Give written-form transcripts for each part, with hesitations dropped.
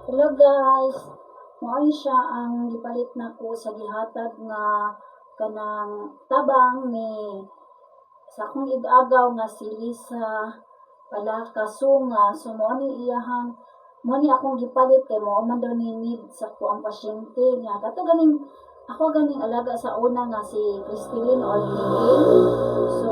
Hello guys, mao siya ang gipalit nako sa gihatag nga kanang tabang ni sa akong ig-agaw nga si Lisa Palaka Sunga. So mao ni iyahang mo ni akong gipalit kay mao man daw ni need sa ko ang pasyente nga kato ganing ako ganing alaga sa una nga si Cristilyn or Tingin. So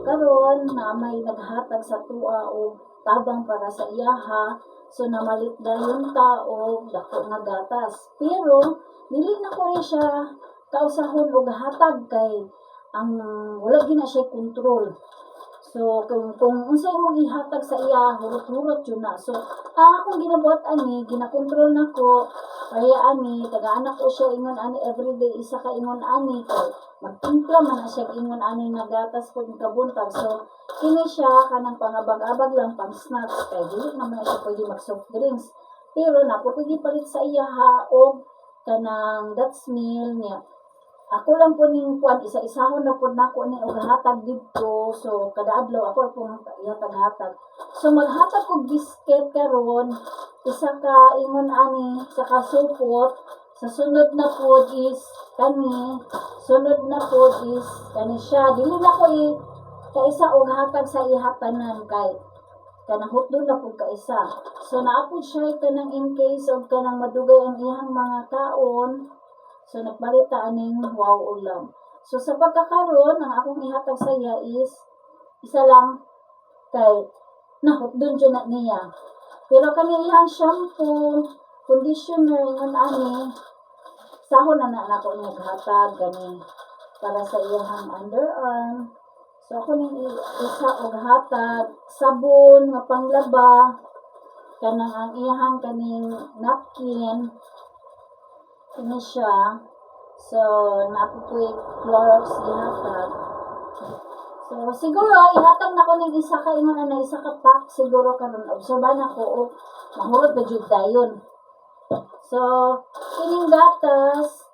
karon na may naghatag sa tuwa og tabang para sa iyaha. So namalit dayon ta og dako nga gatas. Pero dili na ko rin siya kausahon og hatag kay ang wala gina siya kontrol. So kung unsay imong ihatag sa iya hurot-hurot yun na. So akong ginabuhat ani ginakontrol nako kaya ani taga-anak ko siya ingon ani everyday isa ka ingon ani kay magtimpla man na siya ingon ani nga gatas pud kabuntag. So kini siya kanang pangabag-abag lang pang snacks kay dili naman na siya pwede mag soft drinks. Pero napo pwede palit sa iya ha og kanang that's meal niya. Ako lang po ning kuan isa-isahon na po nako ni og hatag didto. So kada adlaw ako po ihatag-hatag. So maghatag og biscuit karon isa ka ingon ani sa kasupot. Sa sunod na po is kani, sunod na po is kani siya. Dili na ko kaisa og hatag sa ihatanan kay kanang hotdog na po kaisa. So naapod siya kanang in case og kanang madugay ang iyang mga kaon. So, nagbalita aning wow ulam. So, sa pagkakaroon, ang akong ihatag sa iya is, isa lang, kay, hotdog dyan na niya. Pero kaniyang shampoo, conditioner, yun ani, sahon na ako niya hatag, gani, para sa iyang underarm. So, ako ning isa og hatag, sabon, nga panglaba, kanang ang iyang kaning napkin, ini siya. So, napupuy Clorox ihatag. So, siguro, ihatag na ko ng isa ka ingon na isa ka pack. Siguro karon obserbahan ako o mahurot ba jud dayon. So, kining gatas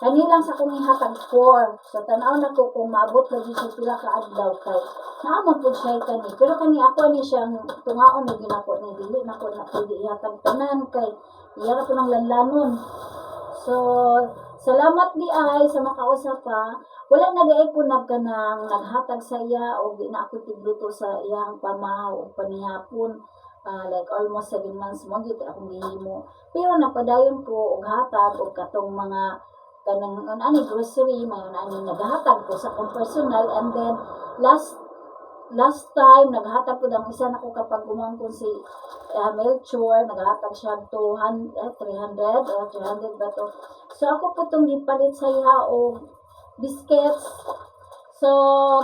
kanilang sa kong ihatag 4. So, tanaw na ko kung maabot lagi sa pila ka adlaw kay naamon po siya kani. Pero kani ako ni siyang tungaon na ginako ni dili na ko na pwede ihatag tanan kay iyara ko ng lanlanon. So, salamat di ay sa makausap pa. Wala na di ay ko naghatag sa iya o di na ako tigluto sa iyang pamahaw o panihapon. Like almost 7 months mo gyud akong gihimo. Pero napadayon ko og hatag og katong mga kanang ani grocery mayon ani naghatag ko sa akong personal. And then last time naghatag ko ang isa nako kapag gumangkon si Melchor, naghatag siya 300 o 300 ba to. So ako po itong gipalit sa iya o biscuits. So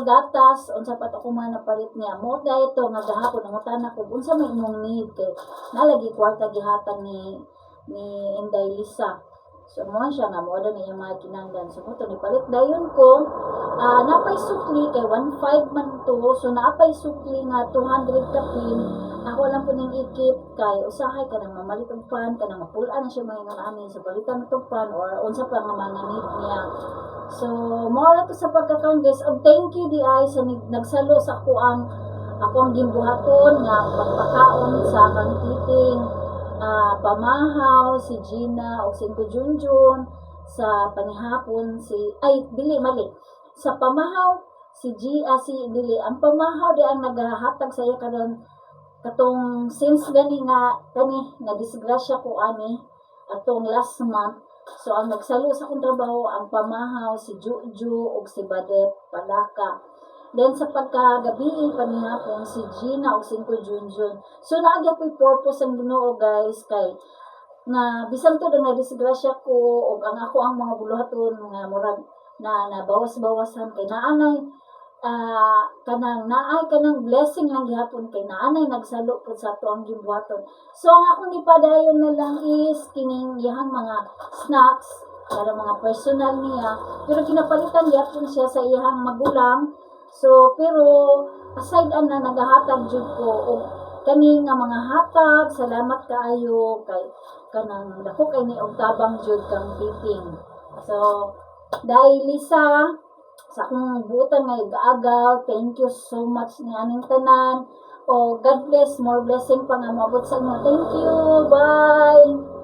gatas unsa pa to ko man napalit niya mo dahil ito nga gahapon nangutana ko unsa may imong need kay nalagi kwarta gihatag ni Inday Lisa. So mo siya nga mo ni yung mga kinanglan. So mo to ni palit dayon ko napay sukli kay 1.5 man to. So napay sukli nga 200 kapin. Ako lang po ning ikip kay usahay kanang mamalit og pan kanang mapulaan na siya mga ani so palitan to pan or unsa pa nga mga need niya. So more to sa pagkakaon guys. Og thank you di ay sa nagsalo sa akong gimbuhaton nga pagpakaon sa kang titing pamahaw si Gina o si Junjun sa panihapon sa pamahaw si ang pamahaw di ang naghahatag sa iya karon katong since gani na disgrasya ko ani atong last month. So ang nagsalo sa akong trabaho ang pamahaw si Juju o si Badet Palaka. Then sa pagkagabi panihapon si Gina o si Junjun. So naagya ko'y purpose ang Ginoo guys kay nga bisan to na disgrasya ko og ang ako ang mga buluhaton nga murag na bawas-bawasan kay naanay kanang blessing lang gihapon kay naanay nagsalo pud sa ato ang gibuhaton. So ang akong gipadayon na lang is kining iyang mga snacks para mga personal niya pero ginapalitan gihapon siya sa iyang magulang. So pero aside na nagahatag jud ko og kani nga mga hatag salamat kaayo kay kanang dako kay ni og tabang jud kang titing. So dahil Lisa sa akong buutan nga igagaw, thank you so much ni aning tanan. O God bless, more blessing pa nga maabot sa inyo. Thank you. Bye.